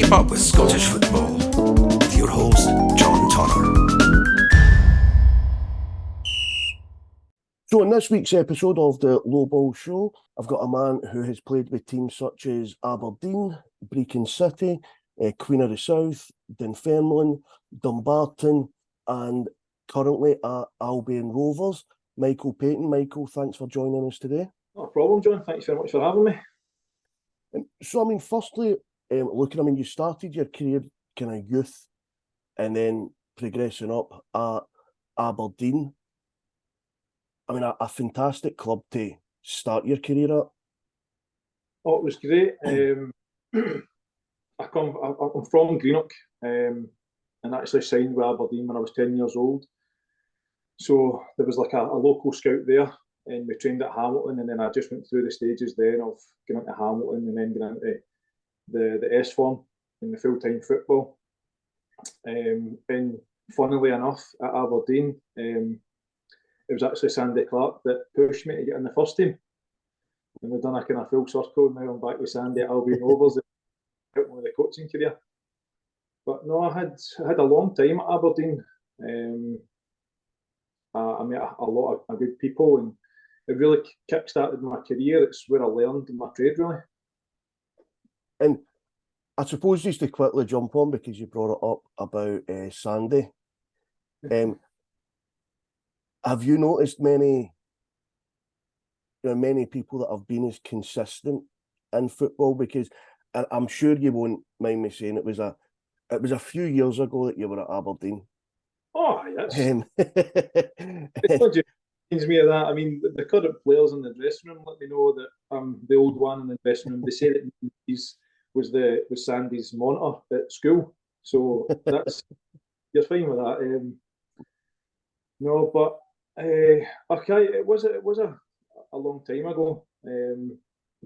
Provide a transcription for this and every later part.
Keep up with Scottish football with your host, John Turner. So in this week's episode of the Low Ball Show, I've got a man who has played with teams such as Aberdeen, Brecon City, Queen of the South, Dunfermline, Dumbarton, and currently at Albion Rovers, Michael Paton. Michael, thanks for joining us today. No problem, John. Thanks very much for having me. So, firstly, you started your career kind of youth and then progressing up at Aberdeen. A fantastic club to start your career at. Oh, it was great. I'm from Greenock and actually signed with Aberdeen when I was 10 years old. So there was like a local scout there, and we trained at Hamilton, and then I just went through the stages then of going into Hamilton and then going into the S form in the full-time football. And funnily enough, at Aberdeen, it was actually Sandy Clarke that pushed me to get in the first team. And we've done a kind of full circle. Now I'm back with Sandy at Albion Rovers, helping with the coaching career. But no, I had a long time at Aberdeen. I met a lot of good people, and it really kick-started my career. It's where I learned my trade, really. And I suppose just to quickly jump on, because you brought it up about Sandy, have you noticed many people that have been as consistent in football? Because I'm sure you won't mind me saying it was a few years ago that you were at Aberdeen. Oh, yes. It reminds me of that. I mean, the current players in the dressing room let me know that I'm the old one in the dressing room. They say that he's was Sandy's monitor at school. So that's you're fine with that. No, but okay, it was a long time ago.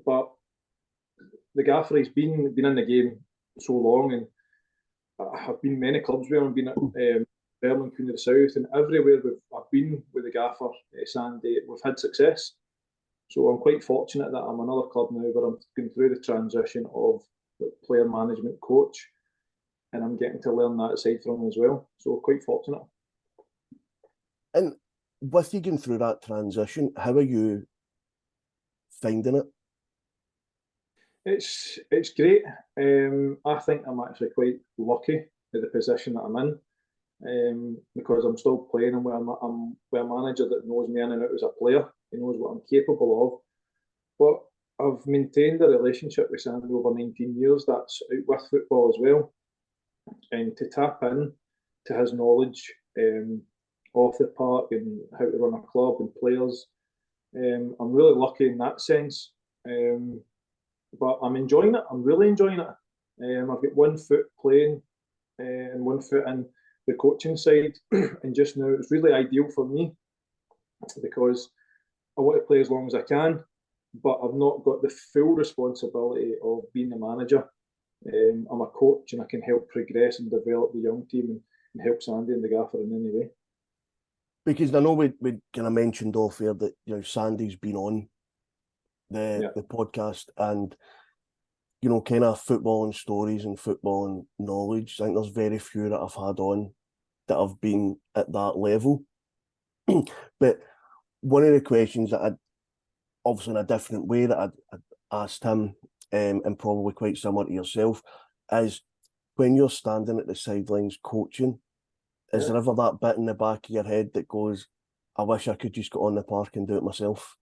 But the gaffer, he's been in the game so long, and I've been many clubs where I've been at Berlin, Queen of the South, and everywhere I've been with the gaffer, Sandy, we've had success. So I'm quite fortunate that I'm another club now where I'm going through the transition of player management coach, and I'm getting to learn that side from him as well. So quite fortunate. And with you going through that transition, how are you finding it? It's great. I think I'm actually quite lucky at the position that I'm in, because I'm still playing and I'm with a manager that knows me in and out as a player. He knows what I'm capable of. But I've maintained a relationship with Sandy over 19 years. That's out with football as well, and to tap in to his knowledge off the park and how to run a club and players. I'm really lucky in that sense. But I'm enjoying it. I'm really enjoying it. I've got one foot playing and one foot in the coaching side. And just now it's really ideal for me because I want to play as long as I can, but I've not got the full responsibility of being the manager. I'm a coach and I can help progress and develop the young team and help Sandy and the gaffer in any way. Because I know we kind of mentioned off here that Sandy's been on the podcast, and kind of football and stories and football and knowledge. I think there's very few that I've had on that have been at that level. But one of the questions that I'd, obviously in a different way, that I'd asked him, and probably quite similar to yourself, is when you're standing at the sidelines coaching, is there ever that bit in the back of your head that goes, I wish I could just go on the park and do it myself?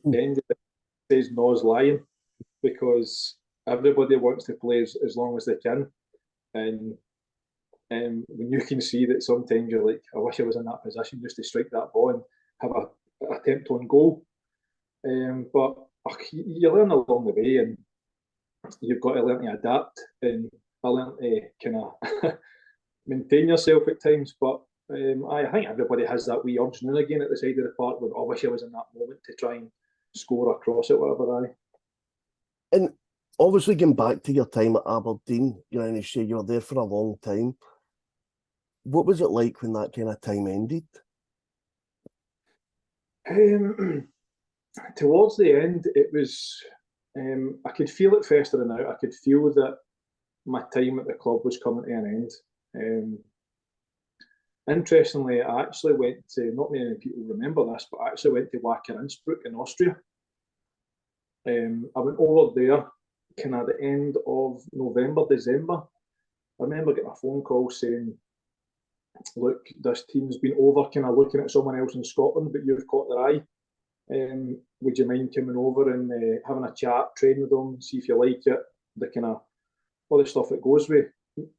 The end of it says no's lying, because everybody wants to play as long as they can. And when you can see that sometimes you're like, I wish I was in that position just to strike that ball and have a attempt on goal. But you learn along the way, and you've got to learn to adapt, and I learn to kind of maintain yourself at times. But I think everybody has that wee urge now and again at the side of the park when, I wish I was in that moment to try and score across it, whatever. And obviously, going back to your time at Aberdeen, and you say you were there for a long time. What was it like when that kind of time ended? Towards the end, it was I could feel it festering out. I could feel that my time at the club was coming to an end. Interestingly, I actually went to, not many people remember this, but I actually went to Wacker Innsbruck in Austria. I went over there kind of at the end of November, December. I remember getting a phone call saying, look, this team's been over kind of looking at someone else in Scotland, but you've caught their eye. Would you mind coming over and having a chat, train with them, see if you like it, the kind of all the stuff that goes with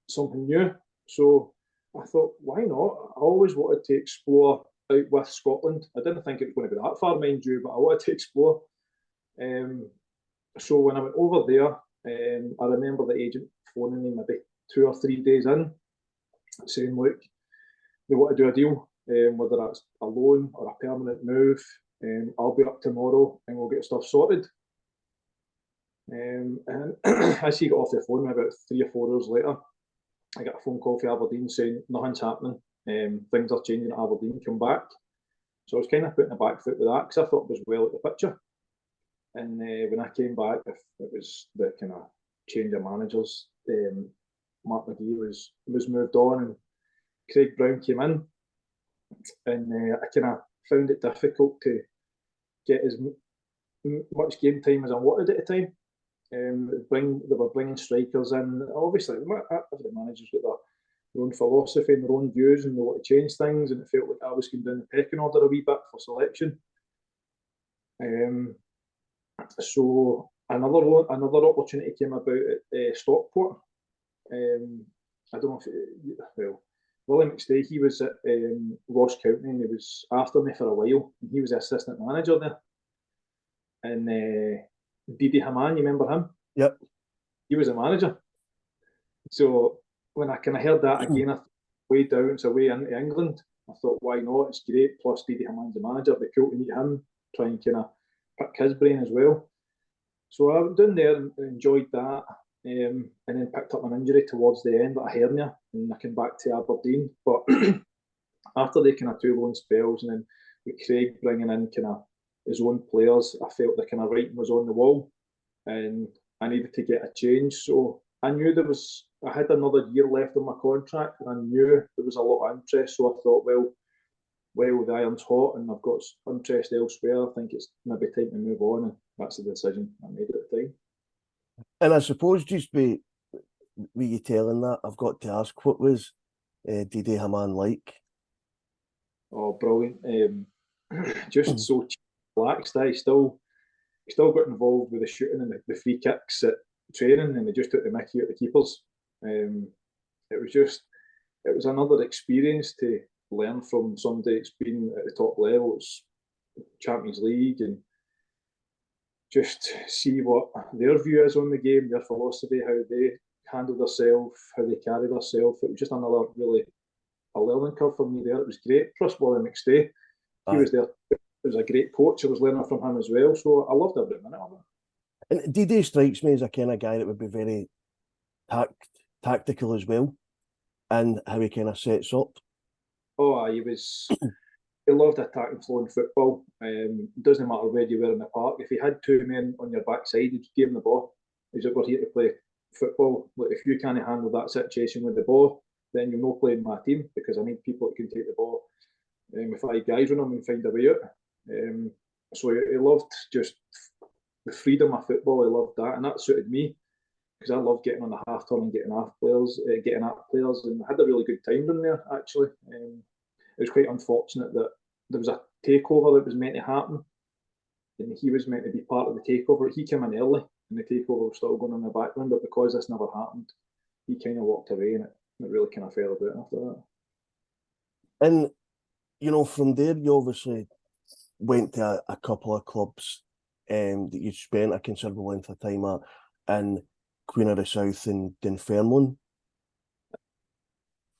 something new. So I thought, why not? I always wanted to explore out with Scotland. I didn't think it was going to be that far, mind you, but I wanted to explore. So when I went over there, I remember the agent phoning me maybe 2 or 3 days in, saying, look, they want to do a deal, whether that's a loan or a permanent move. I'll be up tomorrow and we'll get stuff sorted. And as he got off the phone, about 3 or 4 hours later, I got a phone call from Aberdeen saying nothing's happening. Things are changing at Aberdeen, come back. So I was kind of putting a back foot with that because I thought it was well at the picture. And when I came back, it was the kind of change of managers. Mark McGee was moved on and Craig Brown came in. And I kind of found it difficult to get as much game time as I wanted at the time. They were bringing strikers in. Obviously, every manager's got their own philosophy and their own views, and they want to change things. And it felt like I was going down the pecking order a wee bit for selection. So another opportunity came about at Stockport. I don't know if Willie McStay, he was at Ross County and he was after me for a while. And he was the assistant manager there. And Didi Hamann, you remember him? Yep. He was a manager. So when I kind of heard that again, way down, it's away into England. I thought, why not? It's great. Plus Didi Hamann's the manager. It'd be cool to meet him, try and kind of pick his brain as well. So I went down there and enjoyed that. And then picked up an injury towards the end, a hernia, and I came back to Aberdeen. But after the kind of 2 loan spells, and then with Craig bringing in kind of his own players, I felt the kind of writing was on the wall, and I needed to get a change. So I knew I had another year left on my contract, and I knew there was a lot of interest. So I thought, well, the iron's hot, and I've got interest elsewhere. I think it's maybe time to move on, and that's the decision I made at the time. And I suppose just with you telling that, I've got to ask, what was Didi Hamann like? Oh, brilliant! Just so relaxed. He still got involved with the shooting and the free kicks at training, and they just took the mickey out the keepers. It was another experience to learn from somebody that's been at the top level. It's Champions League, and just see what their view is on the game, their philosophy, how they handle themselves, how they carry themselves. It was just another really a learning curve for me there. It was great. Plus Willie McStay, he was there. It was a great coach. I was learning from him as well. So I loved every minute of it. And Didi strikes me as a kind of guy that would be very tactical as well, and how he kind of sets up. Oh, he was. He loved attacking, flowing football. Doesn't matter where you were in the park. If you had 2 men on your backside, you gave him the ball. He's like, we're here to play football. Like, if you can't handle that situation with the ball, then you're not playing my team, because I need people that can take the ball. With 5 guys on them and find a way out. So he loved just the freedom of football. He loved that, and that suited me, because I love getting on the half turn and getting at players, and I had a really good time down there actually. It was quite unfortunate that there was a takeover that was meant to happen, and he was meant to be part of the takeover. He came in early, and the takeover was still going on in the background, but because this never happened, he kind of walked away, and it really kind of fell about after that. And from there, you obviously went to a couple of clubs that you spent a considerable length of time at, in Queen of the South and Dunfermline.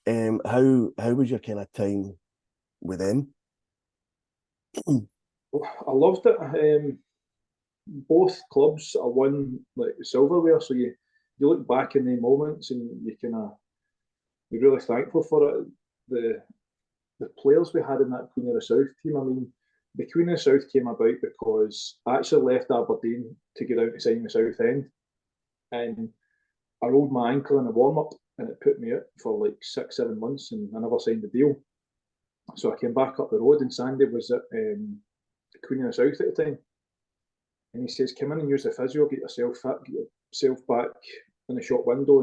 How was your kind of time with them? I loved it. Both clubs are won like silverware, so you look back in the moments and you're really thankful for it. The players we had in that Queen of the South team, I mean, the Queen of the South came about because I actually left Aberdeen to go down to sign the South End, and I rolled my ankle in a warm up, and it put me out for like 6, 7 months, and I never signed the deal. So I came back up the road, and Sandy was at the Queen of the South at the time, and he says, "Come in and use the physio, get yourself fit, get yourself back in the shop window,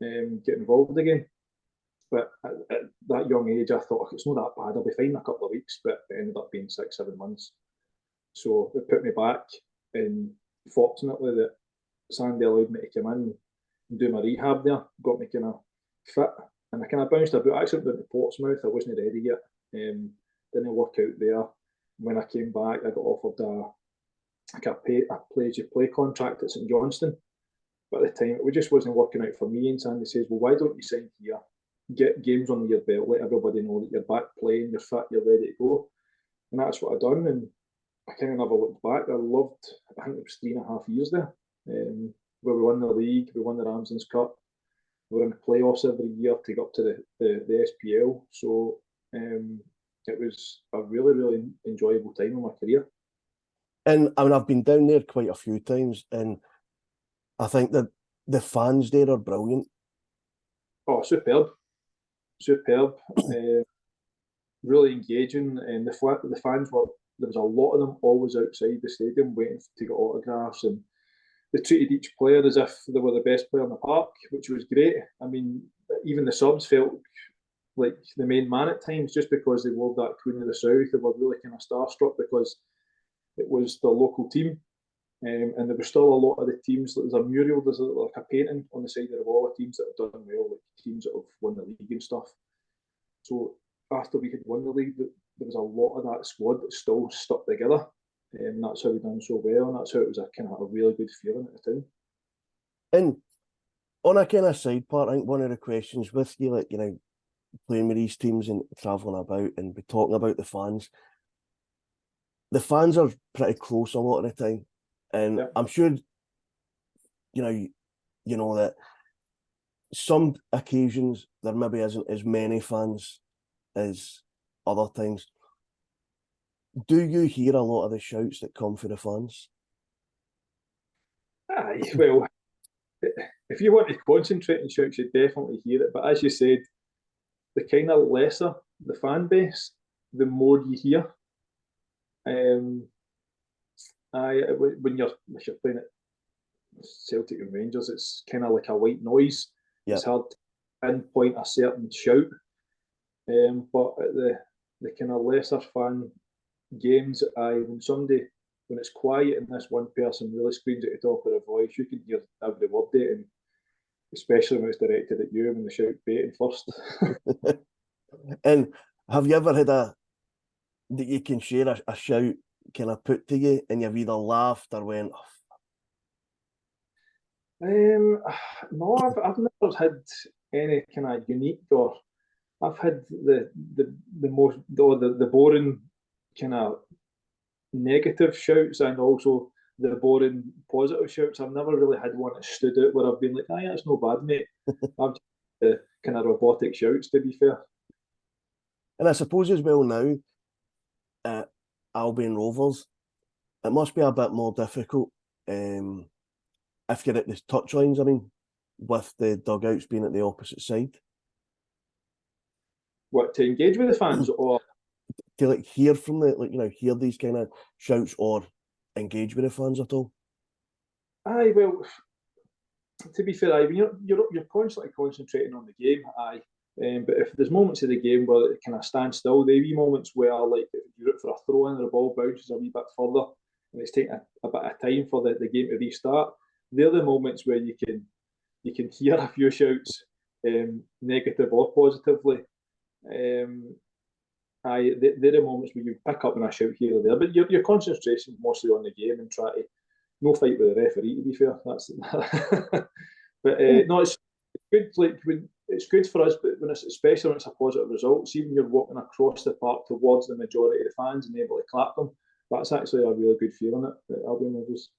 and get involved again." But at that young age, I thought, it's not that bad, I'll be fine in a couple of weeks, but it ended up being 6, 7 months. So it put me back, and fortunately that Sandy allowed me to come in and do my rehab there, got me kind of fit, and I kind of bounced about. I actually went to Portsmouth, I wasn't ready yet, didn't work out there. When I came back, I got offered a play-to-play contract at St Johnstone, but at the time it just wasn't working out for me, and Sandy says, "Well, why don't you sign here, get games under your belt, let everybody know that you're back playing, you're fit, you're ready to go." And that's what I done, and I kind of never looked back. I think it was 3.5 years there, where we won the league, we won the Ramsden's Cup, we were in the playoffs every year to get up to the SPL. So it was a really, really enjoyable time in my career. And I mean, I've been down there quite a few times, and I think that the fans there are brilliant. Oh, superb. Really engaging, and the fans were, there was a lot of them always outside the stadium waiting to get autographs, and they treated each player as if they were the best player in the park, which was great. I mean, even the subs felt like the main man at times, just because they wore that Queen of the South. They were really kind of starstruck because it was the local team. And there was still a lot of the teams. There's a mural, there's like a painting on the side of the wall of teams that have done well, like teams that have won the league and stuff. So after we had won the league, there was a lot of that squad that still stuck together, and that's how we done so well, and that's how it was a kind of a really good feeling at the time. And on a kind of side part, I think one of the questions with you, like, you know, playing with these teams and travelling about and be talking about the fans are pretty close a lot of the time. And yeah, I'm sure, you know that some occasions there maybe isn't as many fans as other times. Do you hear a lot of the shouts that come for the fans? Aye, well, if you want to concentrate and shout, you definitely hear it. But as you said, the kind of lesser the fan base, the more you hear. When you're playing at Celtic and Rangers, it's kind of like a white noise. Yep. It's hard to pinpoint a certain shout. But at the kind of lesser fan games, when it's quiet and this one person really screams at the top of their voice, you can hear every word there, and especially when it's directed at you when they shout baiting first. And have you ever had that you can share a shout kind of put to you and you've either laughed or went, no, I've never had any kind of unique, or I've had the boring kind of negative shouts and also the boring positive shouts. I've never really had one that stood out where I've been like, "Aye, that's no bad, mate." I've just the kind of robotic shouts, to be fair. And I suppose as well now at Albion Rovers, it must be a bit more difficult if you're at the touchlines, I mean, with the dugouts being at the opposite side. What, to engage with the fans or to like hear from hear these kind of shouts or engage with the fans at all? Aye, well, to be fair, you're constantly concentrating on the game, aye. But if there's moments of the game where it kind of stands still, there be moments where, like, if you're out for a throw in and the ball bounces a wee bit further and it's taking a bit of time for the game to restart, they're the moments where you can hear a few shouts, negative or positively. They're the moments where you pick up on a shout here or there, but your concentration is mostly on the game and try to no fight with the referee, to be fair. That's but no, it's good. Like it's good for us, but especially when it's a positive result. See, when you're walking across the park towards the majority of the fans and able to clap them, that's actually a really good feeling at Albion Rovers.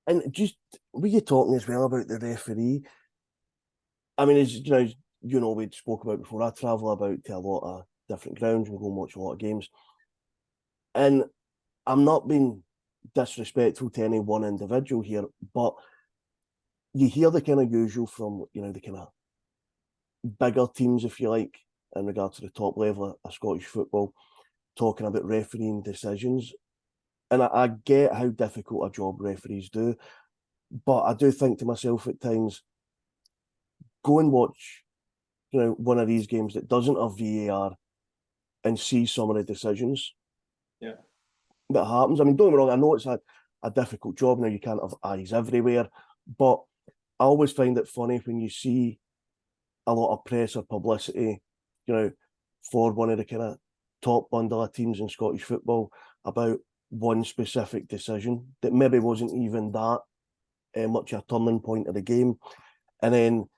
And just were you talking as well about the referee? I mean, as you know, we spoke about before. I travel about to a lot of different grounds and go and watch a lot of games. And I'm not being disrespectful to any one individual here, but you hear the kind of usual from, the kind of bigger teams, if you like, in regard to the top level of Scottish football, talking about refereeing decisions. And I get how difficult a job referees do, but I do think to myself at times, go and watch, one of these games that doesn't have VAR and see some of the decisions that happens. I mean, don't get me wrong, I know it's a difficult job now, you can't have eyes everywhere, but I always find it funny when you see a lot of press or publicity, for one of the kind of top bundle of teams in Scottish football about one specific decision that maybe wasn't even that much a turning point of the game. And then,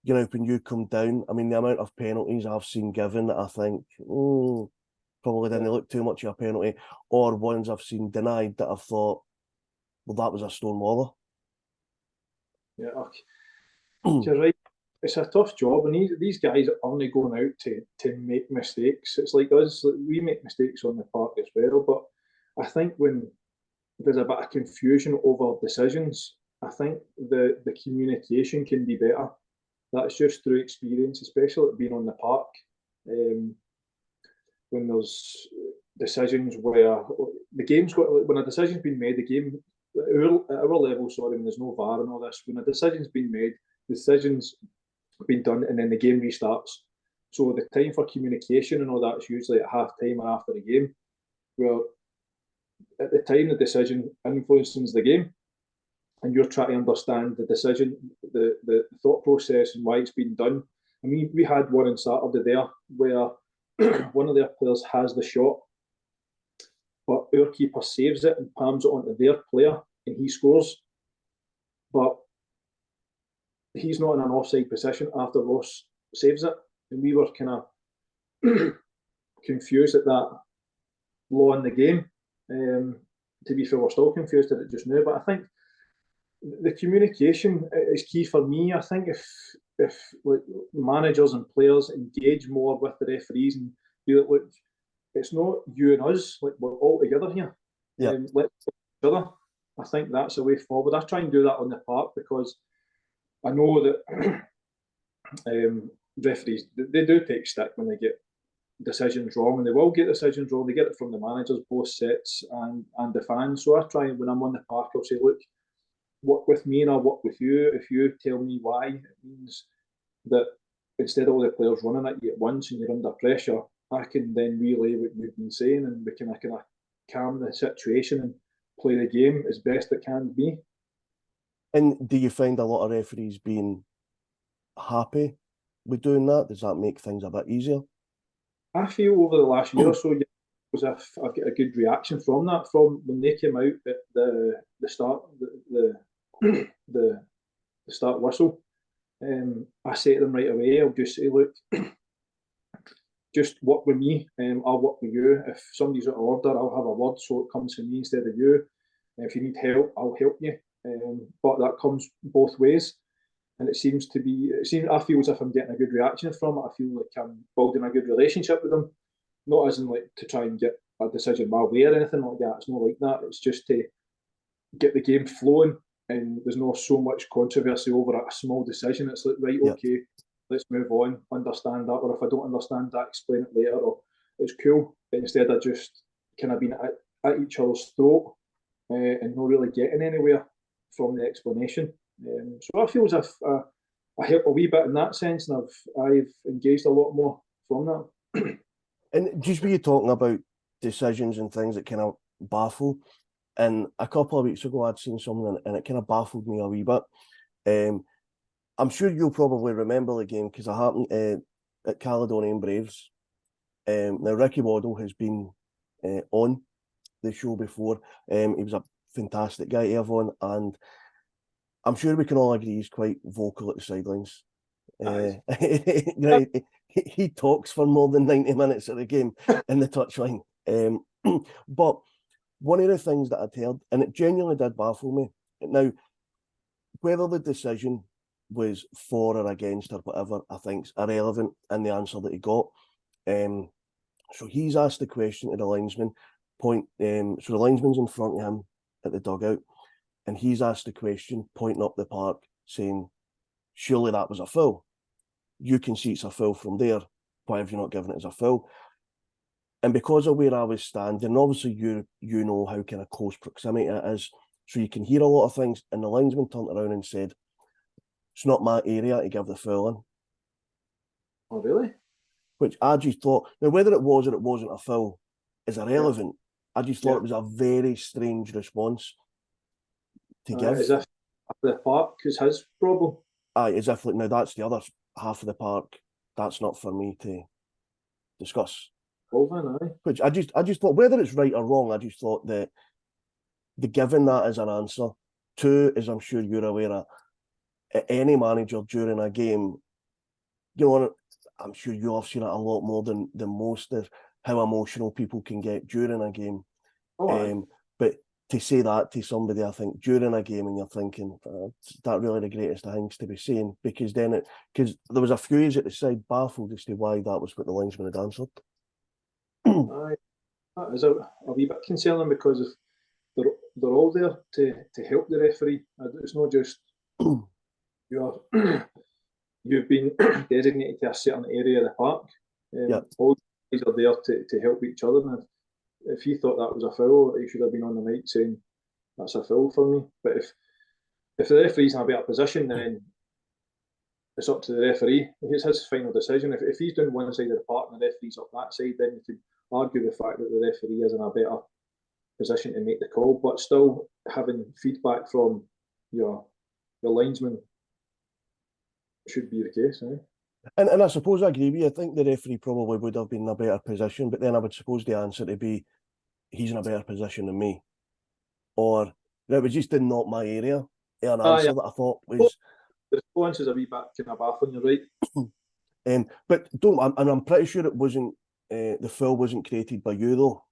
when you come down, I mean, the amount of penalties I've seen given that I think, probably didn't look too much of a penalty, or ones I've seen denied that I've thought, well, that was a stone waller. Yeah, you're right. It's a tough job, and these guys are only going out to make mistakes. It's like us; we make mistakes on the park as well. But I think when there's a bit of confusion over decisions, I think the communication can be better. That's just through experience, especially being on the park. When there's decisions where the game's got, when a decision's been made, the game at our level, sorry, when there's no VAR and all this, when a decision's been made, the decision's been done, and then the game restarts. So the time for communication and all that's usually at half time or after the game. Well, at the time the decision influences the game, and you're trying to understand the decision, the thought process, and why it's been done. I mean, we had one on Saturday there where one of their players has the shot, but our keeper saves it and palms it onto their player, and he scores. But he's not in an offside position after Ross saves it, and we were kind of confused at that law in the game. To be fair, we're still confused at it just now, but I think the communication is key for me. I think if like managers and players engage more with the referees and be like, look, it's not you and us, like we're all together here. Let's each other. I think that's the way forward. I try and do that on the park because I know that referees, they do take stick when they get decisions wrong, and they will get decisions wrong. They get it from the managers, both sets, and the fans. So I try, when I'm on the park, I'll say, look, work with me and I'll work with you. If you tell me why, it means that instead of all the players running at you at once and you're under pressure, I can then relay what you've been saying, and we can kind of calm the situation and play the game as best it can be. And do you find a lot of referees being happy with doing that? Does that make things a bit easier? I feel over the last year or so, as if I've got a good reaction from that. From when they came out at the start, the start whistle, I say to them right away, I'll just say, look, just work with me. I'll work with you. If somebody's out of order, I'll have a word so it comes to me instead of you. If you need help, I'll help you. But that comes both ways. And it seems to be, I feel as if I'm getting a good reaction from it. I feel like I'm building a good relationship with them. Not as in like to try and get a decision my way or anything like that. It's not like that. It's just to get the game flowing, and there's not so much controversy over a small decision. It's like, right, okay, let's move on, understand that, or if I don't understand that, explain it later, or it's cool. But instead of just kind of being at each other's throat and not really getting anywhere from the explanation. So I feel as if I help a wee bit in that sense, and I've engaged a lot more from that. And just be talking about decisions and things that kind of baffle. And a couple of weeks ago, I'd seen something and it kind of baffled me a wee bit. I'm sure you'll probably remember the game because it happened at Caledonian Braves. Now, Ricky Waddle has been on the show before. He was a fantastic guy to have on, and I'm sure we can all agree he's quite vocal at the sidelines. He talks for more than 90 minutes of the game in the touchline. But one of the things that I'd heard, and it genuinely did baffle me. Now, whether the decision was for or against or whatever, I think's irrelevant in the answer that he got. So he's asked the question to the linesman, So the linesman's in front of him at the dugout, and he's asked the question, pointing up the park, saying, surely that was a foul. You can see it's a foul from there. Why have you not given it as a foul? And because of where I was standing, obviously you know how kind of close proximity it is, so you can hear a lot of things. And the linesman turned around and said, it's not my area to give the foul in. Oh, really? Which I just thought, now whether it was or it wasn't a foul is irrelevant. I just thought it was a very strange response to give. As if the park is his problem. As if like, now that's the other half of the park. That's not for me to discuss. Which I just thought, whether it's right or wrong, I just thought that the given that as an answer. Two, as I'm sure you're aware of, any manager during a game, you know, I'm sure you've seen it a lot more than most of how emotional people can get during a game. But to say that to somebody, I think, during a game, and you're thinking, is that really the greatest of things to be saying? Because there was a few at the side baffled as to why that was what the linesman had answered. That is a wee bit concerning, because if they're all there to help the referee. It's not just you've been designated to a certain area of the park. All these are there to help each other. And if he thought that was a foul, he should have been on the mic saying that's a foul for me. But if the referee's in a better position, then it's up to the referee. It's his final decision. If he's doing one side of the park and the referee's up that side, then you could argue the fact that the referee is in a better position to make the call. But still, having feedback from your linesman should be the case. And I suppose I agree with you. I think the referee probably would have been in a better position, but then I would suppose the answer to be, he's in a better position than me. Or, it was just in not my area. An answer that I thought was... The response is a wee bit kind of baffling, you're right. But I'm pretty sure it wasn't, the foul wasn't created by you, though.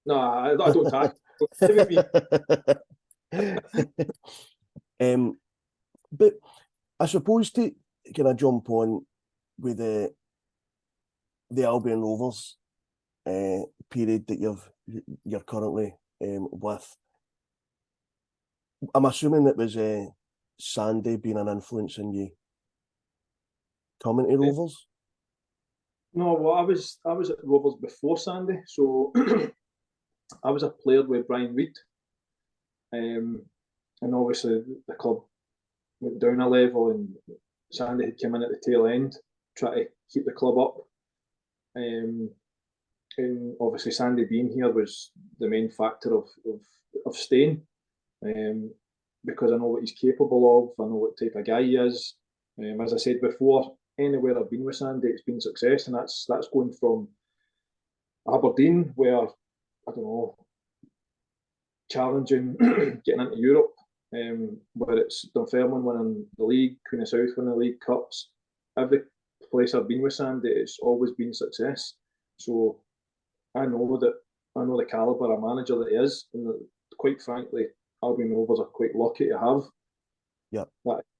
No, I don't tackle. But I suppose to kind of jump on with the Albion Rovers period that you're currently with, I'm assuming it was Sandy being an influence in you coming to Rovers. No, well, I was at Rovers before Sandy, so I was a player with Brian Reid, and obviously the club went down a level, and Sandy had come in at the tail end, try to keep the club up. And obviously Sandy being here was the main factor of staying, because I know what he's capable of, I know what type of guy he is. As I said before, anywhere I've been with Sandy, it's been success, and that's going from Aberdeen, where, I don't know, challenging, getting into Europe, where it's Dunfermline winning the league, Queen of South winning the league cups. Every place I've been with Sandy, it's always been success. So I know the calibre of manager that he is, and quite frankly, Albion Rovers are quite lucky to have that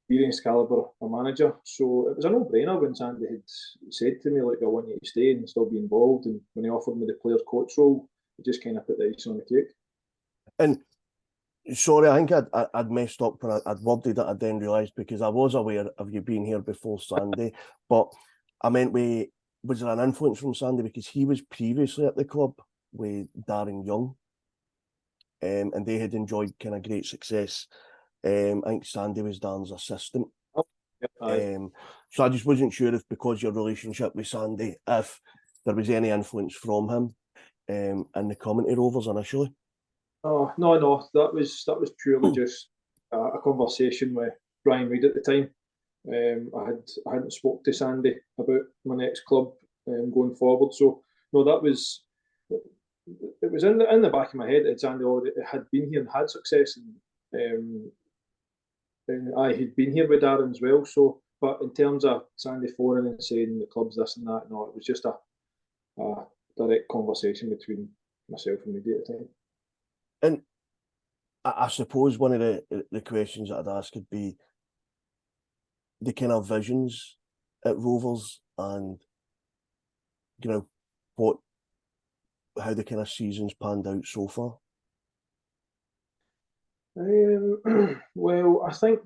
experienced calibre of manager. So it was a no-brainer when Sandy had said to me, like, I want you to stay and still be involved. And when he offered me the players coach role, it just kind of put the icing on the cake. And sorry, I think I'd messed up when I'd worded it. I then realised, because I was aware of you being here before Sandy, but I meant, was there an influence from Sandy? Because he was previously at the club with Darren Young, and they had enjoyed kind of great success. I think Sandy was Darren's assistant. So I just wasn't sure if, because your relationship with Sandy, if there was any influence from him in the coming to Rovers initially. Oh, no, that was purely just a conversation with Brian Reid at the time. I hadn't spoke to Sandy about my next club going forward. So no, it was in the back of my head that Sandy already had been here and had success, and I had been here with Darren as well. So, but in terms of Sandy phoning and saying the club's this and that, no, it was just a direct conversation between myself and Reid at the time. And I suppose one of the questions that I'd ask would be the kind of visions at Rovers, and what how the kind of season's panned out so far? Well, I think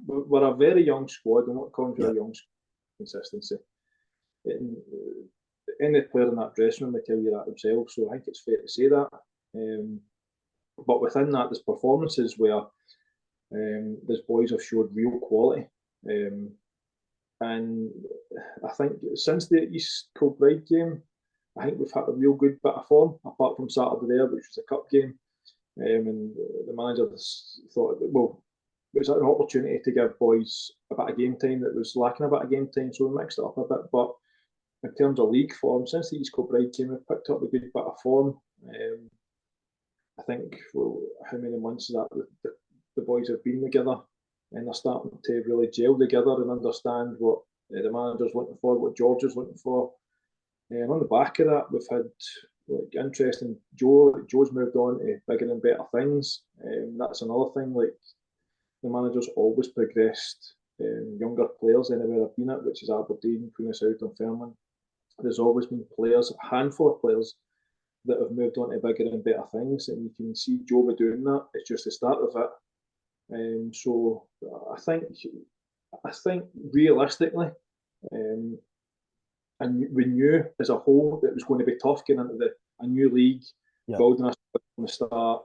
we're a very young squad, and what comes with Yeah. a young squad is consistency. Any player in that dressing room will tell you that themselves, so I think it's fair to say that. But within that, there's performances where these boys have showed real quality. And I think since the East Kilbride game, I think we've had a real good bit of form, apart from Saturday there, which was a cup game. And the manager thought, well, it was an opportunity to give boys a bit of game time that was lacking a bit of game time, so we mixed it up a bit. But in terms of league form, since the East Kilbride game, we've picked up a good bit of form. I think, well, how many months is that the boys have been together, and they're starting to really gel together and understand what the manager's looking for, what George is looking for. And on the back of that, we've had like interesting. Joe's moved on to bigger and better things. That's another thing. Like the manager's always progressed younger players anywhere I've been at, which is Aberdeen, Queen of South, and Fairman. There's always been players, a handful of players, that have moved on to bigger and better things, and you can see Joe doing that. It's just the start of it. So I think realistically, and we knew as a whole that it was going to be tough getting into a new league, building a squad from the start,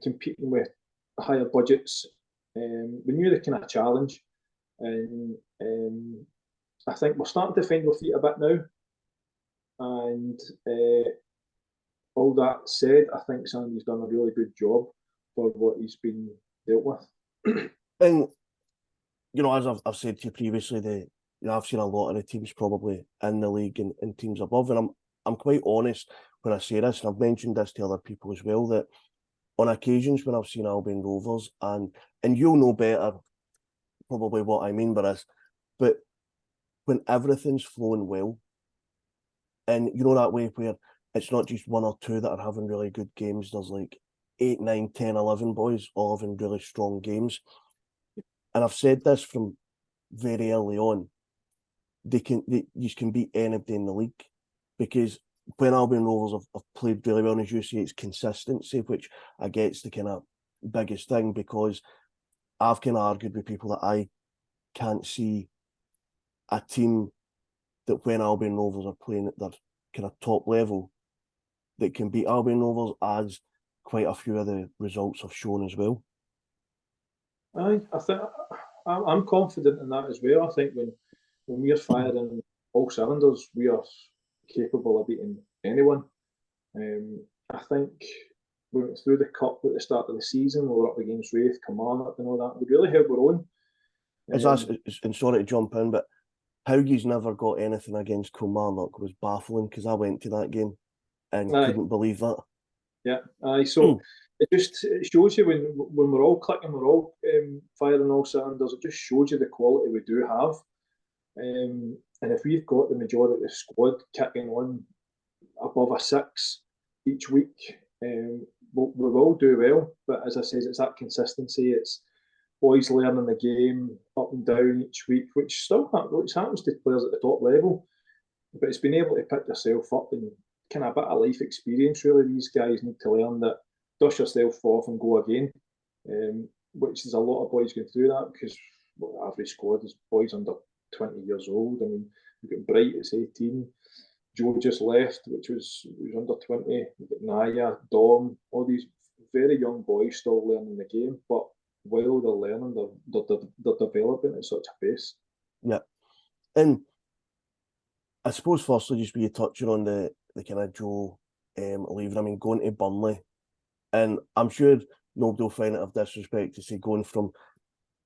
competing with higher budgets. We knew the kind of challenge, and I think we're starting to find our feet a bit now. And all that said, I think Sandy's done a really good job for what he's been dealt with. And as I've said to you previously, I've seen a lot of the teams probably in the league and teams above, and I'm quite honest when I say this, and I've mentioned this to other people as well, that on occasions when I've seen Albion Rovers, and you'll know better probably what I mean by this, but when everything's flowing well, and that way where it's not just one or two that are having really good games, there's like 8, 9, 10, 11 boys all having really strong games. And I've said this from very early on, you can beat anybody in the league, because when Albion Rovers have played really well, and as you say, it's consistency, which I guess the kind of biggest thing, because I've kind of argued with people that I can't see a team that when Albion Rovers are playing at their kind of top level that can beat Albion Rovers, as quite a few of the results have shown as well. I think I'm confident in that as well. I think when we're firing all cylinders, we are capable of beating anyone. I think we went through the cup at the start of the season. We were up against Wraith, Kilmarnock, and all that. We really held our own. And sorry to jump in, but how he's never got anything against Kilmarnock was baffling, because I went to that game and couldn't believe that. Yeah, so it shows you when we're all clicking, we're all firing all cylinders. It just shows you the quality we do have. And if we've got the majority of the squad kicking on above a 6 each week, we will do well. But as I said, it's that consistency. It's boys learning the game up and down each week, which still happens to players at the top level. But it's being able to pick yourself up and kind of a bit of life experience. Really, these guys need to learn that dust yourself off and go again. Which is a lot of boys going through that, because average squad is boys under 20 years old. I mean, we've got Bright, it's 18. Joe just left, which was under 20. We've got Naya, Dom, all these very young boys still learning the game. But while they're learning, they're developing at such a pace. Yeah. And I suppose firstly, just be touching on the kind of Joe leaving. I mean, going to Burnley, and I'm sure nobody will find it of disrespect to say going from,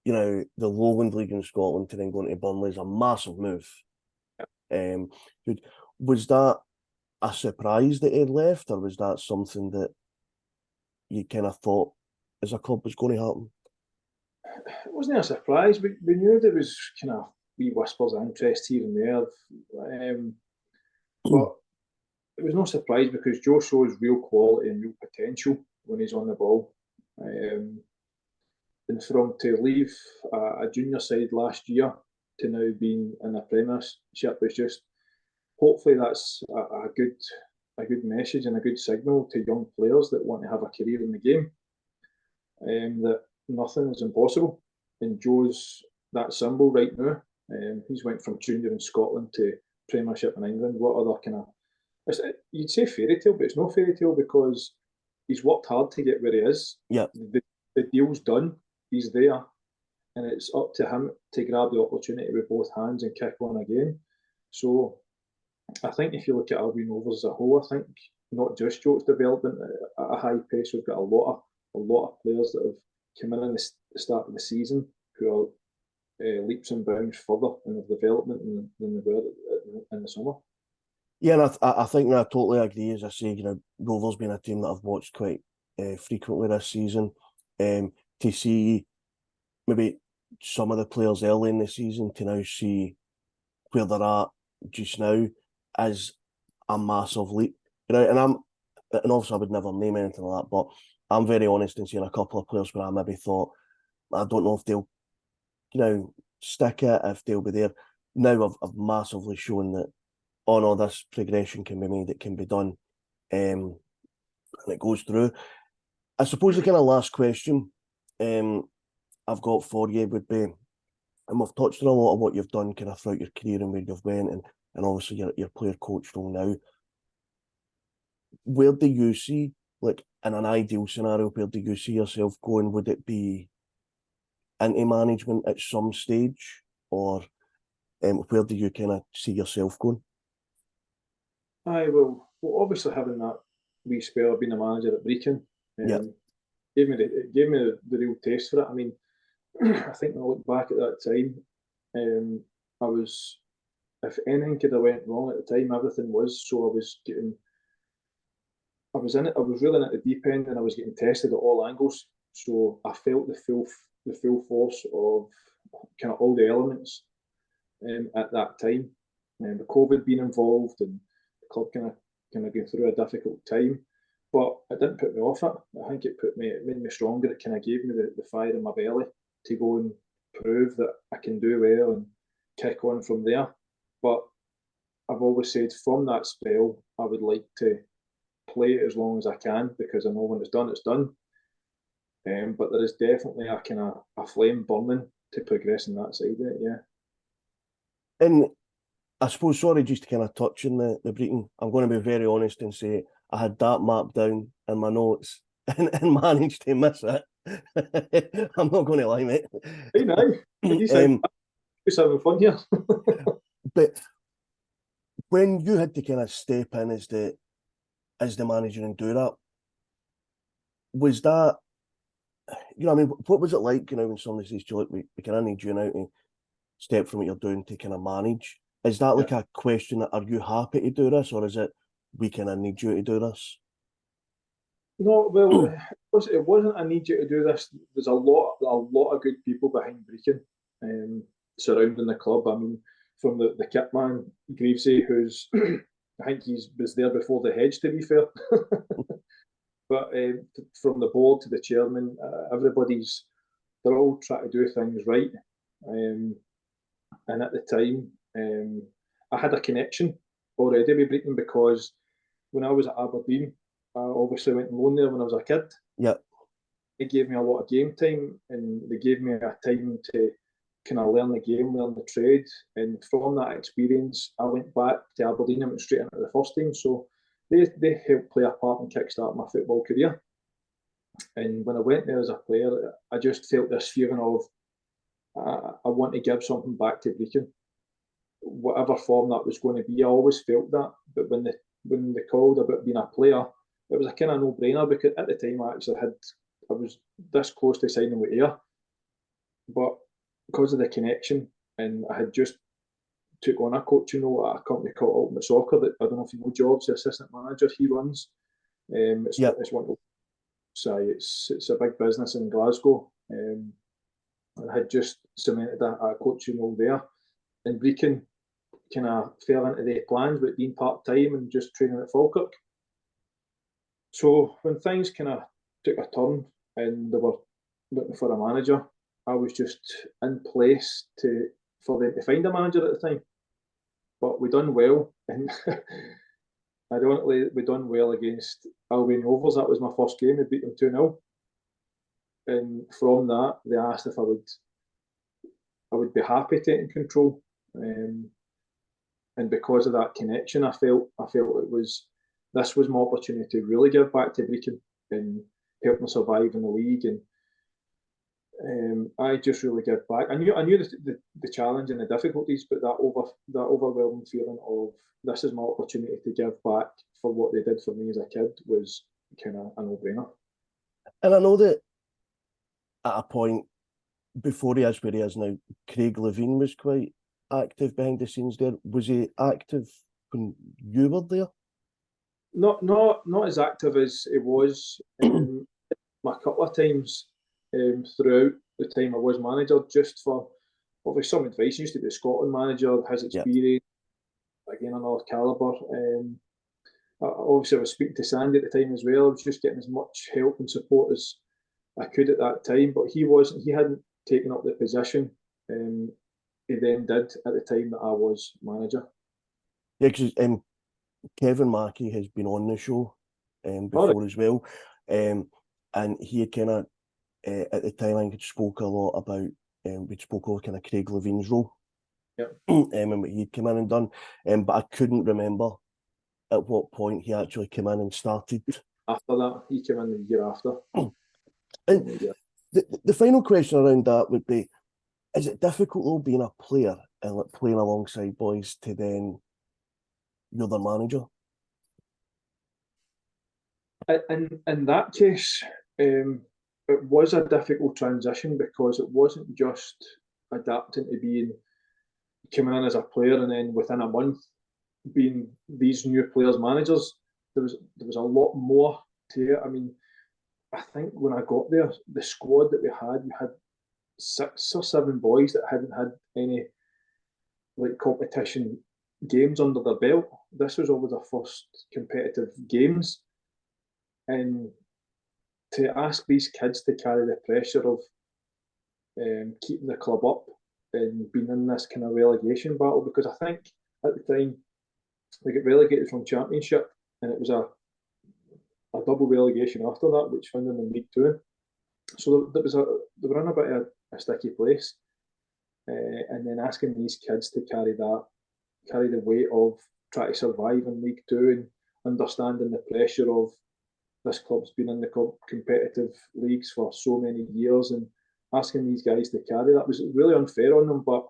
the Lowland League in Scotland to then going to Burnley is a massive move. Was that a surprise that he left, or was that something that you kind of thought as a club was going to happen? It wasn't a surprise. We knew there was kind of wee whispers of interest here and there. But it was no surprise, because Joe shows real quality and real potential when he's on the ball. And from to leave a junior side last year to now being in the Premiership was just, hopefully that's a good a good message and a good signal to young players that want to have a career in the game, that nothing is impossible. And Joe's that symbol right now. He's went from junior in Scotland to Premiership in England. What other kind of, you'd say fairy tale, but it's no fairy tale because he's worked hard to get where he is. Yeah. The deal's done. He's there. And it's up to him to grab the opportunity with both hands and kick on again. So I think if you look at Albion Rovers as a whole, I think not just Joe's development at a high pace, we've got a lot of players that have come in the start of the season who are leaps and bounds further in their development than they were in the summer. Yeah, and I think I totally agree. As I say, Rovers being a team that I've watched quite frequently this season, to see maybe some of the players early in the season to now see where they're at just now is a massive leap. And obviously I would never name anything like that, but I'm very honest in seeing a couple of players where I maybe thought, I don't know if they'll, stick it, if they'll be there. Now I've massively shown that, oh no, this progression can be made, it can be done, and it goes through. I suppose the kind of last question I've got for you would be, and we've touched on a lot of what you've done kind of throughout your career and where you've went, and obviously your player coach role now. Where do you see, like in an ideal scenario, where do you see yourself going? Would it be into management at some stage, or where do you kind of see yourself going? Well, obviously having that wee spell of being a manager at Brecon gave me the real taste for it. I mean, I think when I look back at that time, I was, if anything could have went wrong at the time, everything was. So I was really in at the deep end, and I was getting tested at all angles. So I felt the full force of kind of all the elements at that time. And the COVID being involved, and the club kind of going through a difficult time. But it didn't put me off it. I think it made me stronger. It kind of gave me the fire in my belly to go and prove that I can do well and kick on from there. But I've always said from that spell, I would like to play it as long as I can, because I know when it's done, it's done. But there is definitely a kind of a flame burning to progress in that side of it, yeah. And I suppose, sorry, just to kind of touch on the Brecon, I'm going to be very honest and say I had that mapped down in my notes and managed to miss it. I'm not going to lie, mate. Hey, now, you sound just having fun here. But when you had to kind of step in as the manager and do that, was that, what was it like, when somebody says to you, look, we kind of need you now to step from what you're doing to kind of manage? Is that like a question that, are you happy to do this, or is it, we kind of need you to do this? No, well, it wasn't I need you to do this. There's a lot of good people behind Brecon, surrounding the club. I mean, from the kit man, Greavesy, who's, I think he was there before the hedge, to be fair. But from the board to the chairman, they're all trying to do things right. And at the time, I had a connection already with Brecon, because when I was at Aberdeen, I obviously went and loan there when I was a kid. Yeah. It gave me a lot of game time, and they gave me a time to kind of learn the game, learn the trade. And from that experience, I went back to Aberdeen and went straight into the first team. So they helped play a part in kickstart my football career. And when I went there as a player, I just felt this feeling of, I want to give something back to Brecon, whatever form that was going to be. I always felt that. But when they called about being a player, it was a kind of no-brainer, because at the time I was this close to signing with Ayr, but because of the connection, and I had just took on a coaching role at a company called Ultimate Soccer that, I don't know if you know Jobs, the assistant manager, he runs. It's one. So it's a big business in Glasgow. I had just cemented a coaching role there, and Brecon kind of fell into the plans with being part-time and just training at Falkirk. So when things kind of took a turn and they were looking for a manager, I was just in place for them to find a manager at the time. But we done well, and ironically, we done well against Albion Rovers. That was my first game. We beat them 2-0. And from that, they asked if I would be happy taking control. And because of that connection, I felt this was my opportunity to really give back to Brecon and help them survive in the league. And I just really give back. I knew the challenge and the difficulties, but that overwhelming feeling of this is my opportunity to give back for what they did for me as a kid was kind of a no-brainer. And I know that at a point before he is where he is now, Craig Levine was quite active behind the scenes there. Was he active when you were there? Not as active as he was. A couple of times throughout the time I was manager, just for obviously some advice. He used to be a Scotland manager, his experience, again another calibre. Obviously, I was speaking to Sandy at the time as well. I was just getting as much help and support as I could at that time, but he hadn't taken up the position. He then did at the time that I was manager. Yeah, because Kevin Mackey has been on the show before as well, and he kind of at the time I spoke a lot about we spoke about kind of Craig Levine's role, and what he'd come in and done, but I couldn't remember at what point he actually came in and started. After that, he came in the year after. And the final question around that would be: is it difficult though being a player and like playing alongside boys to then you're the manager? In that case, it was a difficult transition because it wasn't just adapting to coming in as a player and then within a month being these new players' managers. There was a lot more to it. I mean, I think when I got there, the squad that we had 6 or 7 boys that hadn't had any like competition games under their belt. This was always their first competitive games, and to ask these kids to carry the pressure of keeping the club up and being in this kind of relegation battle, because I think at the time they got relegated from Championship, and it was a double relegation after that, which found them in League Two. So they were in a bit of a sticky place, and then asking these kids to carry the weight of trying to survive in League Two and understanding the pressure of this club's been in the competitive leagues for so many years, and asking these guys to carry that was really unfair on them. But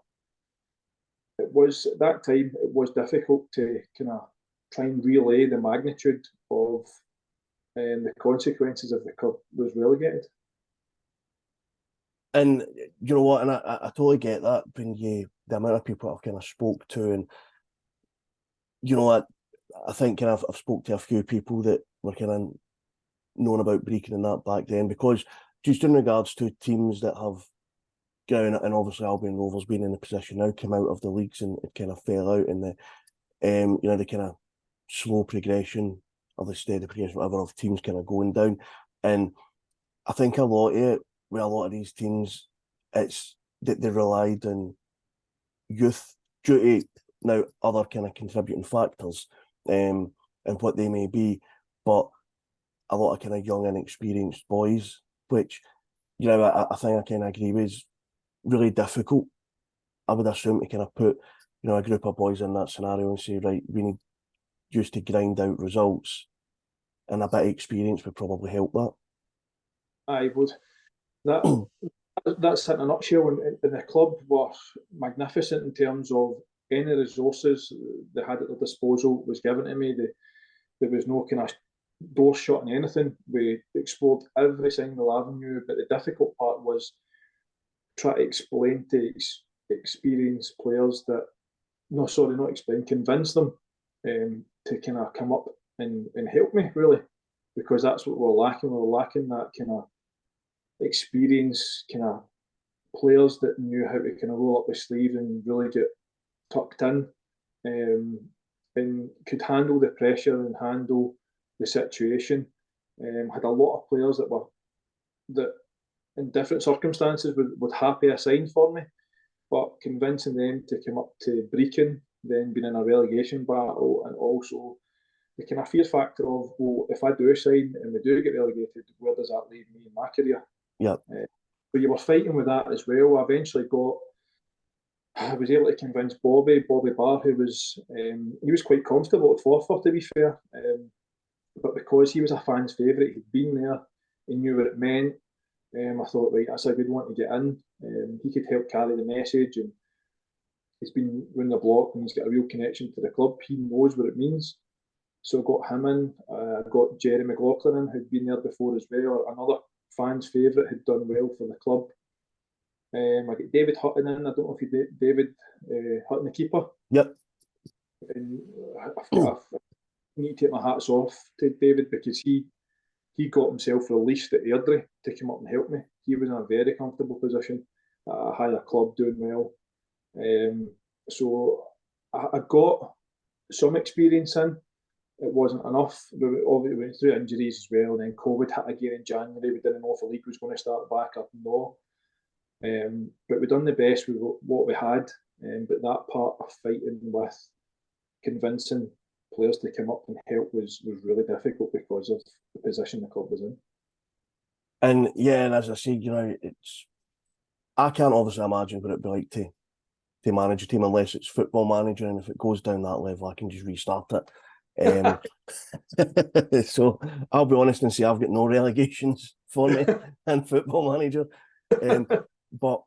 it was at that time it was difficult to kind of try and relay the magnitude of the consequences of the club was relegated. And you know what, and I totally get that when the amount of people I've kind of spoke to, and you know what, I think kind of I've spoke to a few people that were kind of known about Brecon and that back then, because just in regards to teams that have gone, and obviously Albion Rovers being in the position now, come out of the leagues and it kind of fell out in the you know, the kind of slow progression or the steady progression, whatever, of teams kind of going down. And I think a lot of it, with a lot of these teams, it's that they relied on youth due to now other kind of contributing factors and what they may be, but a lot of kind of young inexperienced boys, which, you know, I think I kind of agree with, is really difficult. I would assume to kind of put, you know, a group of boys in that scenario and say, right, we need just to grind out results, and a bit of experience would probably help that. I would. That's in a nutshell. And the club were magnificent in terms of any resources they had at their disposal was given to me. There was no kind of door shut on anything. We explored every single avenue, but the difficult part was try to explain to experienced players that, convince them to kind of come up and help me, really, because that's what we're lacking. We're lacking that kind of experience, kind of players that knew how to kind of roll up the sleeves and really get tucked in, and could handle the pressure and handle the situation. Had a lot of players that in different circumstances would happy assign for me, but convincing them to come up to Brecon, then being in a relegation battle, and also the kind of fear factor of, well, if I do sign and we do get relegated, where does that leave me in my career? Yeah. But you were fighting with that as well. I was able to convince Bobby Barr, who was he was quite comfortable at Forfar, to be fair. But because he was a fan's favourite, he'd been there, he knew what it meant. I thought, right, that's a good one to get in. He could help carry the message, and he's been running the block and he's got a real connection to the club. He knows what it means. So I got him in. I got Jerry McLaughlin in, who'd been there before as well, another fan's favourite, who'd done well for the club. I got David Hutton in. I don't know if you did David Hutton, the keeper. Yep. And I need to take my hats off to David, because he got himself released at Airdrie to come up and help me. He was in a very comfortable position at a higher club, doing well. So I got some experience in. It wasn't enough. We went through injuries as well, and then COVID hit again in January. We didn't know if the league was going to start back up. No. But we done the best with what we had. But that part of fighting with convincing players to come up and help was really difficult because of the position the club was in. And yeah, and as I said, I can't obviously imagine what it'd be like to manage a team unless it's Football Manager, and if it goes down that level, I can just restart it. So I'll be honest and say I've got no relegations for me in Football Manager. But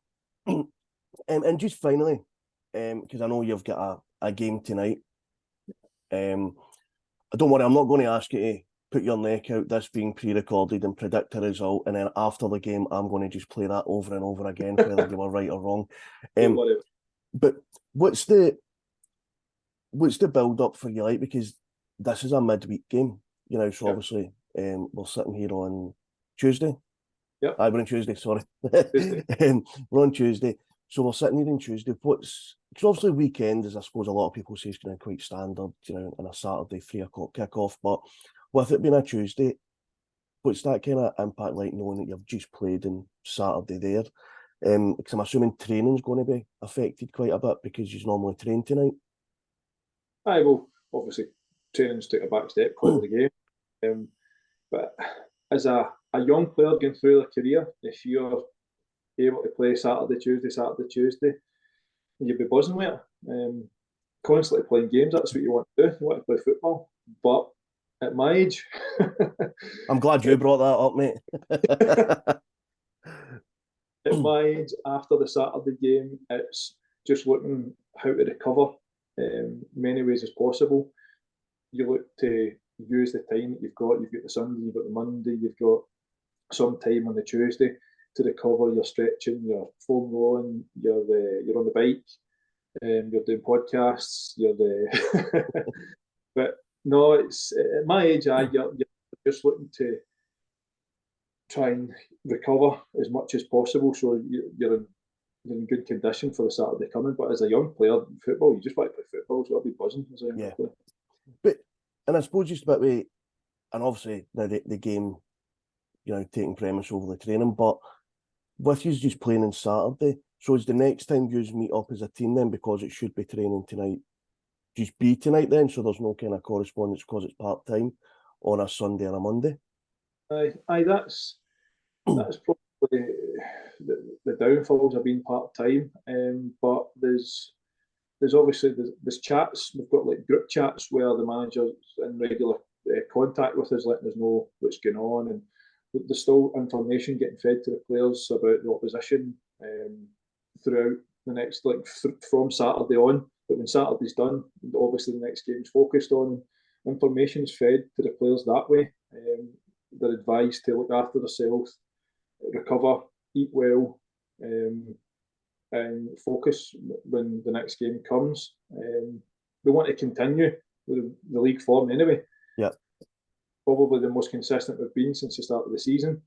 and just finally, because I know you've got a game tonight. Don't worry, I'm not going to ask you to put your neck out, this being pre-recorded, and predict a result, and then after the game I'm going to just play that over and over again, whether you were right or wrong. But what's the build up for you like? Because this is a midweek game, so obviously we're sitting here on Tuesday. Yep. We're on Tuesday, sorry. Tuesday. We're on Tuesday. So we're sitting here on Tuesday. Because obviously weekend is, I suppose, a lot of people say it's kind of quite standard, on a Saturday 3 o'clock kickoff. But with it being a Tuesday, what's that kind of impact like, knowing that you've just played on Saturday there? Because I'm assuming training's going to be affected quite a bit because you normally train tonight. Well, obviously training's take a back step because of the game. But as a young player going through their career, if you're able to play Saturday, Tuesday, you'd be buzzing with it. Constantly playing games, that's what you want to do. You want to play football. But at my age... I'm glad you brought that up, mate. At my age, after the Saturday game, it's just looking how to recover many ways as possible. You look to use the time that you've got. You've got the Sunday, you've got the Monday, you've got some time on the Tuesday to recover. You're stretching, you're foam rolling, you're on the bike, you're doing podcasts, But no, it's at my age, you're just looking to try and recover as much as possible, so you're in good condition for the Saturday coming. But as a young player in football, you just want to play football, so I'll be buzzing as a young player. But, and I suppose just about way, and obviously the game, taking premise over the training, but with you just playing on Saturday, so is the next time you meet up as a team then, because it should be training tonight, just be tonight then, so there's no kind of correspondence because it's part-time on a Sunday and a Monday? Aye, that's probably the downfalls of being part-time. But there's obviously there's chats. We've got like group chats where the manager's in regular contact with us, letting us know what's going on, and there's still information getting fed to the players about the opposition throughout the next, from Saturday on. But when Saturday's done, obviously the next game's focused on. Information's fed to the players that way. They're advised to look after themselves, recover, eat well, and focus when the next game comes. We want to continue with the league form anyway. Yeah. Probably the most consistent we've been since the start of the season.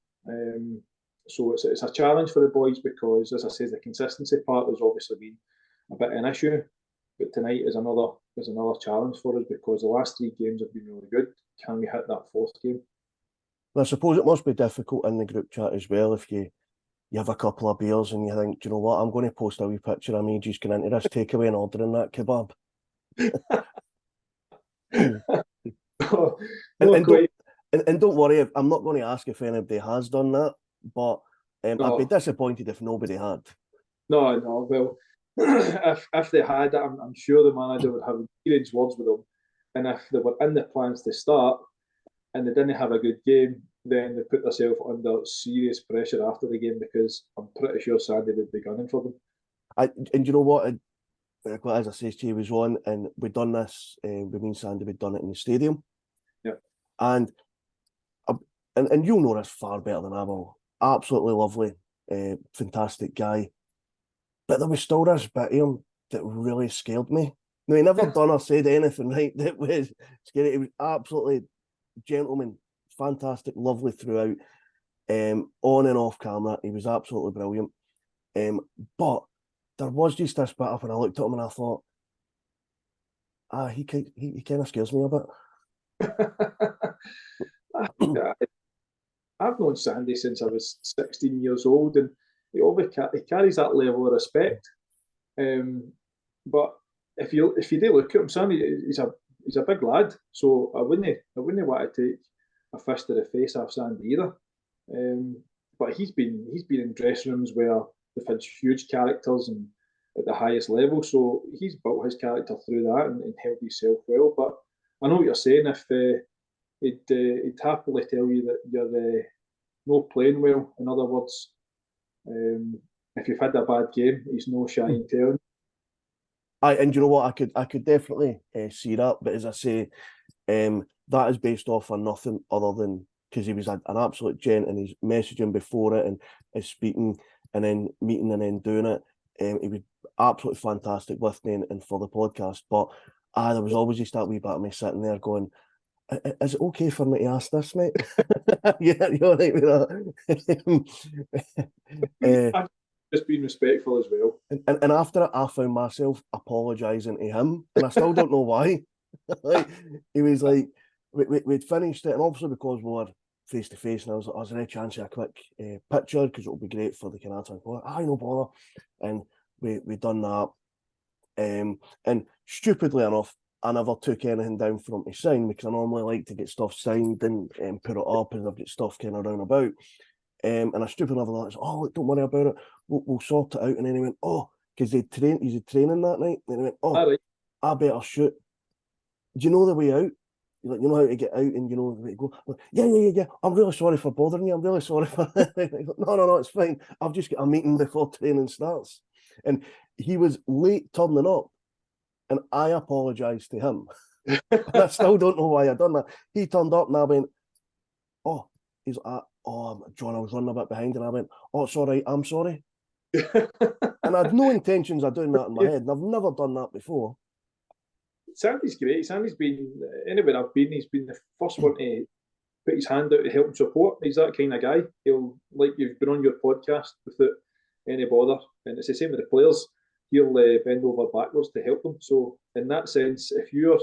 So it's a challenge for the boys because, as I say, the consistency part has obviously been a bit of an issue. But tonight is another challenge for us because the last 3 games have been really good. Can we hit that 4th game? I suppose it must be difficult in the group chat as well if you have a couple of beers and you think, do you know what, I'm going to post a wee picture of me just going into this takeaway and ordering that kebab. No, And, not and don't quite. and don't worry, I'm not going to ask if anybody has done that, but I'd be No, disappointed if nobody had. no. Well, if they had, I'm sure the manager would have experienced words with them. And if they were in the plans to start and they didn't have a good game, then they put themselves under serious pressure after the game because I'm pretty sure Sandy would be gunning for them. And you know what? As I say, he was on, and we'd done this. With me and Sandy, we'd done it in the stadium. Yeah. And and you'll know this far better than I will. Absolutely lovely, fantastic guy. But there was still this bit of him that really scared me. No, he never done or said anything right that was scary. He was absolutely gentleman, fantastic, lovely throughout. On and off camera, he was absolutely brilliant. But there was just this bit up, and I looked at him and I thought, he kind of scares me a bit. I've known Sandy since I was 16 years old, and he carries that level of respect. But if you do look at him, Sandy, he's a big lad, so I wouldn't want to take a fist to the face off Sandy either. But he's been in dressing rooms where they've had huge characters and at the highest level, so he's built his character through that and held himself well. But I know what you're saying. If he'd happily tell you that you're not playing well. In other words, if you've had a bad game, he's no shy in telling. And you know what? I could definitely see that, but as I say, that is based off on nothing other than because he was an absolute gent, and he's messaging before it and is speaking and then meeting and then doing it. He was absolutely fantastic with me and for the podcast. But there was always just that wee bit of me sitting there going, is it okay for me to ask this, mate? Yeah, you're right with that. I've just been respectful as well. And after it, I found myself apologising to him, and I still don't know why. Like, he was like, we'd finished it, and obviously because we were face to face, and I was like, is there any chance of a quick picture? Because it'll be great for the Canadian. No bother. And we done that. And stupidly enough, I never took anything down for him to sign because I normally like to get stuff signed and put it up, and I've got stuff kind of round about. And I stupidly never thought, oh, look, don't worry about it. We'll sort it out. And then he went, oh, because he's training that night. And he went, oh, Right. I better shoot. Do you know the way out? You're like, you know how to get out and you know the way to go. Like, yeah. I'm really sorry for bothering you. I'm really sorry for no, it's fine. I've just got a meeting before training starts. And he was late turning up, and I apologised to him. And I still don't know why I done that. He turned up and I went, oh, he's like, oh, John, I was running a bit behind, and I went, oh, it's all right, I'm sorry. And I had no intentions of doing that in my head, and I've never done that before. Sandy's great. Sandy's been anywhere I've been. He's been the first one to put his hand out to help and support. He's that kind of guy. He'll, like you've been on your podcast without any bother, and it's the same with the players. He'll bend over backwards to help them. So in that sense, if you're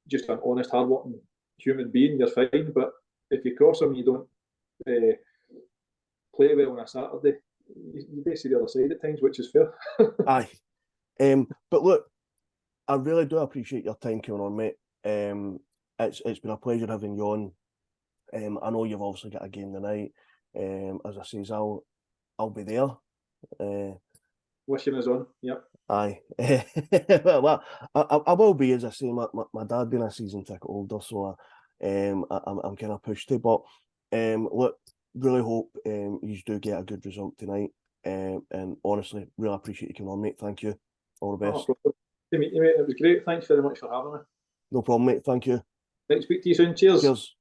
just an honest, hard-working human being, you're fine. But if you cross him, you don't play well on a Saturday. You do see the other side at times, which is fair. Aye. But look, I really do appreciate your time coming on, mate. It's been a pleasure having you on. I know you've obviously got a game tonight. As I says, I'll be there. Wishing us on. Yep. Aye. Well, I will be, as I say. My dad being a season ticket holder, so I'm kind of pushed to. But look, really hope you do get a good result tonight. And honestly, really appreciate you coming on, mate. Thank you. All the best. Good to meet you, mate. It was great. Thanks very much for having me. No problem, mate. Thank you. Speak to you soon. Cheers. Cheers.